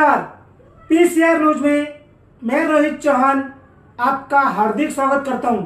नमस्कार। PCR news में मैं रोहित चौहान आपका हार्दिक स्वागत करता हूं।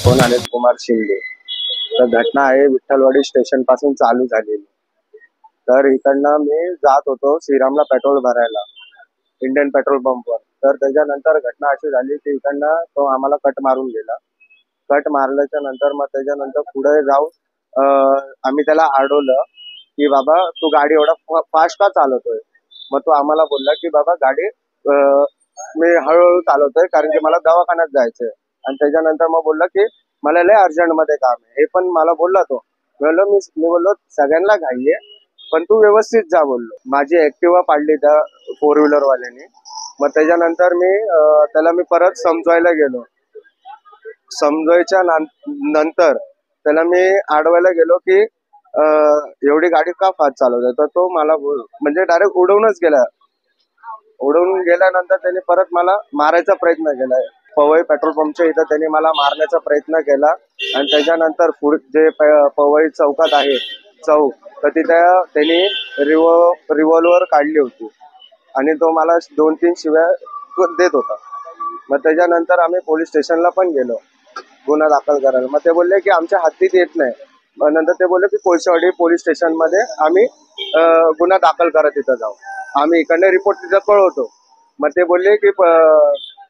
कोण अनिल कुमार शिंदे। तर घटना आहे विठ्ठलवाडी स्टेशन पासून चालू झालेली। तर इकडनं मी जात होतो श्रीरामला पेट्रोल भरायला इंडियन पेट्रोल पंपवर। तर त्याच्यानंतर घटना अशी झाली की इकडनं तो आम्हाला कट मारून गेला। कट मारल्याच्या नंतर मग त्याच्यानंतर पुढे जाऊन आम्ही त्याला अडवलं की बाबा तू गाडी एवढा फास्ट का चालवतोय। मग तो आम्हाला बोलला की बाबा गाडी मी हळूहळू चालवतोय कारण की मला दवाखान्यात जायचंय। आणि त्याच्यानंतर मग बोलला की मला लय अर्जंट मध्ये काम आहे। हे पण मला बोलला तो। मी बोललो सगळ्यांना घाई आहे पण तू व्यवस्थित जा बोललो। माझी ऍक्टिव्हा पाडली त्या 4 व्हीलर वाल्याने। मग त्याच्यानंतर त्याला मी परत समजवायला गेलो। समजवायच्या नंतर त्याला मी अडवायला गेलो की एवढी गाडी का फास्ट चालवतोय। तर तो मला म्हणजे डायरेक्ट उडवूनच गेला। उडवून गेल्यानंतर त्याने परत मला मारायचा प्रयत्न केला। पवई पेट्रोल पंपच्या इथं त्यांनी मला मारण्याचा प्रयत्न केला। आणि त्याच्यानंतर जे पवई चौकात आहे चौक, तर तिथे त्यांनी रिव्हॉल्वर काढली होती आणि तो मला 2-3 शिव्या देत होता। मग त्याच्यानंतर आम्ही पोलीस स्टेशनला पण गेलो गुन्हा दाखल करायला। मग ते बोलले की आमच्या हद्दीत येत नाही। मग नंतर ते बोलले की कोळशेवाडी पोलीस स्टेशन मध्ये आम्ही गुन्हा दाखल करत तिथं जाऊ। आम्ही इकडनं रिपोर्ट तिथं कळवतो। मग ते बोलले की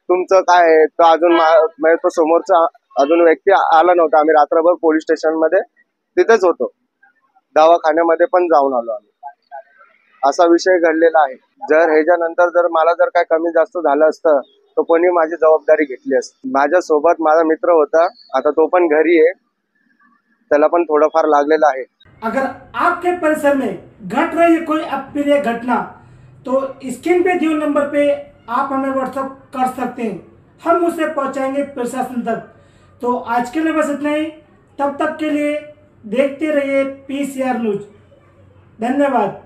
तुमचं काय आहे। तर अजून तो समोरचा अजून व्यक्ती आला नव्हता। आम्ही रात्रभर पोलीस स्टेशन मध्ये तिथेच होतो। दवाखान्यामध्ये पण जाऊन आलो आम्ही। असा विषय घडलेला आहे। जर ह्याच्यानंतर जर मला जर काय कमी जास्त झालं असतं तर कोणी माझी जबाबदारी घेतली असती। माझ्यासोबत माझा मित्र होता, आता तो पण घरी आहे, त्याला पण थोडंफार लागलेलं आहे। अगर आपके परिसर में घट रही है कोई अप्रिय घटना तो स्क्रीन पे दिए नंबर पे आप हमें व्हाट्सएप कर सकते हैं, हम उसे पहुंचाएंगे प्रशासन तक। तो आज के लिए बस इतना ही। तब तक के लिए देखते रहिए पीसीआर न्यूज। धन्यवाद।